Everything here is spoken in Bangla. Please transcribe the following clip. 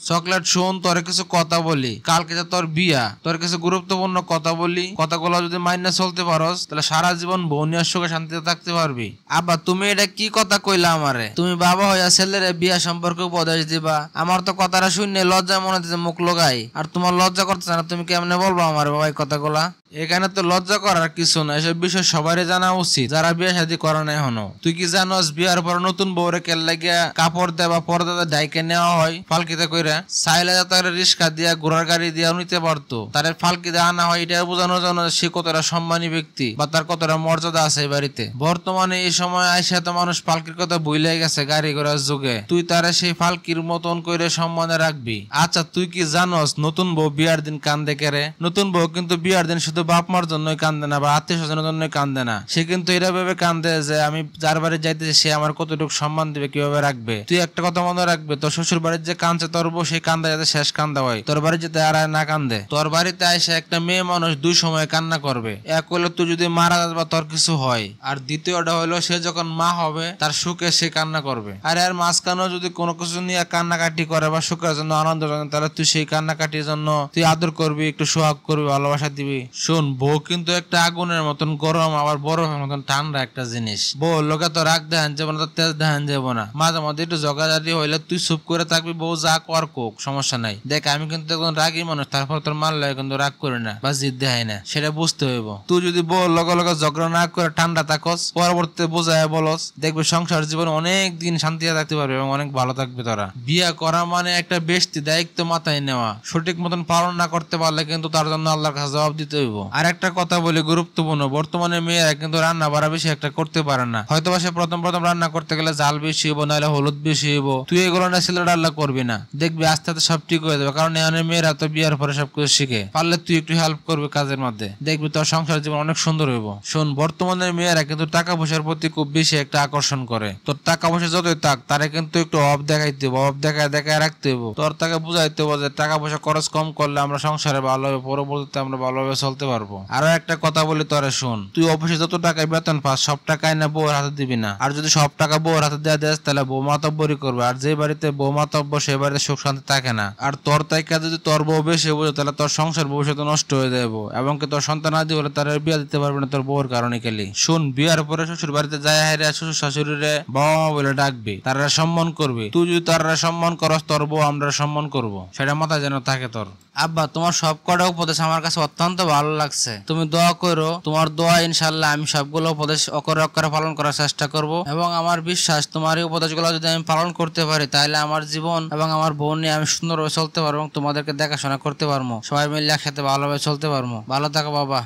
চকলেট শোন, তোর কিছু কথা বলি। কালকে যে তোর বিয়া, তোর কিছু গুরুত্বপূর্ণ কথা বলি। কথাগুলো যদি মাইনে চলতে পারস তাহলে সারা জীবন বউ নিয়ে সুখে শান্তিতে থাকতে পারবি। আব্বা তুমি এটা কি কথা কইলা আমারে? তুমি বাবা হইয়া ছেলেরে বিয়া সম্পর্কে উপদেশ দিবা? আমার তো কথাটা শুনে লজ্জা মনে হচ্ছে মুখ লগাই। আর তোমার লজ্জা করতেছে না, তুমি কেমনে বলবো আমার বাবা এই কথাগুলা? এখানে তো লজ্জা করার কিছু না, এসব বিষয় সবারই জানা উচিত যারা বিয়ে শাদী করে নাই হনো। তুই কি জানোস বিয়ার পর নতুন বউরে কেল লাগিয়া কাপড় দেয়া বা পর্দা ডাইকে নেওয়া হয় ফালকিতে কইরা? চাইলে তার রিস্কা দিয়া ঘোড়ার গাড়ি দিয়া নিতে পারতো, তার ফালকিতে আনা হয় এটা বোঝানোর জন্য সে কতটা সম্মানী ব্যক্তি বা তার কতটা মর্যাদা আছে এই বাড়িতে। বর্তমানে এই সময় আইসা তো মানুষ ফালকির কথা ভুলে গেছে গাড়ি ঘোড়ার যুগে। তুই তারা সেই ফালকির মতন করে সম্মানে রাখবি। আচ্ছা তুই কি জানোস নতুন বউ বিয়ার দিন কান্দে কেরে? নতুন বউ কিন্তু বিয়ার দিন শুধু বাপ মার জন্যই কান্দে না বা আত্মীয় স্বজনের জন্যই কান্দে না, সে কিন্তু এরা ভেবে কান্দে যে আমি যার বাড়ি যাইতেছি সে আমার কতটুকু সম্মান দিবে, কিভাবে রাখবে। তুই একটা কথা মনে রাখবে, তোর শ্বশুর বাড়ির যে কান্দছে তোর বউ সেই কান্দা যাতে শেষ কান্দা হয়, তোর বাড়ি যেতে আর না কান্দে। তোর বাড়িতে আইসা একটা মেয়ে মানুষ দুই সময় কান্না করবে। এক হলো তুই যদি মারা যাস বা তোর কিছু হয়, আর দ্বিতীয়টা হলো সে যখন মা হবে তার সুখে সে কান্না করবে। আর এর মাঝখানেও যদি কোনো কিছু নিয়ে কান্নাকাটি করে বা সুখের জন্য আনন্দ জন্য, তাহলে তুই সেই কান্নাকাটির জন্য তুই আদর করবি, একটু সোহাগ করবি, ভালোবাসা দিবি। শোন, বউ কিন্তু একটা আগুনের মতন গরম আবার বরফের মতন ঠান্ডা একটা জিনিস। বউ লোকে তো রাগ দেখান যাবো না, তো তেজ দেখান যাবো না। মাঝে মধ্যে একটু জগাজারি হইলে তুই চুপ করে থাকবি, বউ যা কর কোক, সমস্যা নাই। দেখ আমি কিন্তু এখন রাগী মানুষ, তারপর তোর মারলে কিন্তু রাগ করি না বা জিদ দেখাই না, সেটা বুঝতে হইব। তুই যদি বউ লগে লগে ঝগড়া না করে ঠান্ডা থাকস, পরবর্তীতে বোঝায় বলস, দেখবি সংসার জীবন অনেক দিন শান্তিতে থাকতে পারবে এবং অনেক ভালো থাকবে। তোরা বিয়া করা মানে একটা বেশি দায়িত্ব মাথায় নেওয়া, সঠিক মতন পালন না করতে পারলে কিন্তু তার জন্য আল্লাহর কাছে জবাব দিতে হইব। আর একটা কথা বলি গুরুত্বপূর্ণ, বর্তমানে মেয়েরা কিন্তু রান্না বাড়া বেশি একটা করতে পারে না। হয়তো বা সে প্রথম প্রথম রান্না করতে গেলে জাল বেশি হইব, নাহলে হলুদ বেশি হইব। তুই এগুলো না ছেলে রান্না করবি না, দেখবি আস্তে আস্তে সব ঠিক হয়ে যাবে। কারণ এখানে মেয়েরা তো বিয়ার পরে সবকিছু শিখে। পারলে তুই একটু হেল্প করবি কাজের মধ্যে, দেখবি তোর সংসার জীবন অনেক সুন্দর হইব। শোন, বর্তমানের মেয়েরা কিন্তু টাকা পয়সার প্রতি খুব বেশি একটা আকর্ষণ করে। তোর টাকা পয়সা যতই থাক তারে কিন্তু একটু অভাব দেখাইতে হইব, অভাব দেখায় দেখায় রাখতে হইব। তোর তাকে বুঝাইতে হইব যে টাকা পয়সা খরচ কম করলে আমরা সংসারে ভালো হবে, পরবর্তীতে আমরা ভালোভাবে চলতে পারবো। আরো একটা কথা বলি তোরে, শোন, তুই অফিসে যত টাকায় বেতন পাস সব টাকায় না বউর হাতে দিবি না। আর যদি সব টাকা বউর হাতে দেওয়া দেস তাহলে বউ মাতব্বরি করবে, আর যে বাড়িতে বউ মাতব্য সে বাড়িতে সুখ শান্তি থাকে না। আর তোর তাইকা যদি তোর বউ বেশি বুঝে তাহলে তোর সংসার ভবিষ্যৎ নষ্ট হয়ে যাবো, এবং কি তোর সন্তান আদি হলে তার বিয়া দিতে পারবে না তোর বউর কারণে। খেলি শুন, বিয়ার পরে শ্বশুর বাড়িতে যায় হাইরে শ্বশুর শাশুড়িরে বাবা মা বলে ডাকবি, তারা সম্মান করবি। তুই যদি তারা সম্মান করস তোর বউ আমরা সম্মান করবো, সেটা মাথায় যেন থাকে তোর। আব্বা তোমার সব কটা উপদেশ আমার কাছে অত্যন্ত ভালো লাগছে। তুমি দোয়া করো, তোমার দোয়া ইনশাল্লাহ আমি সবগুলো উপদেশ অক্ষরে অক্ষরে পালন করার চেষ্টা করব, এবং আমার বিশ্বাস তোমার এই উপদেশগুলো যদি আমি পালন করতে পারি তাহলে আমার জীবন এবং আমার বোন নিয়ে আমি সুন্দরভাবে চলতে পারবো এবং তোমাদেরকে দেখাশোনা করতে পারবো, সবাই মিলে একসাথে ভালোভাবে চলতে পারবো। ভালো থাকো বাবা।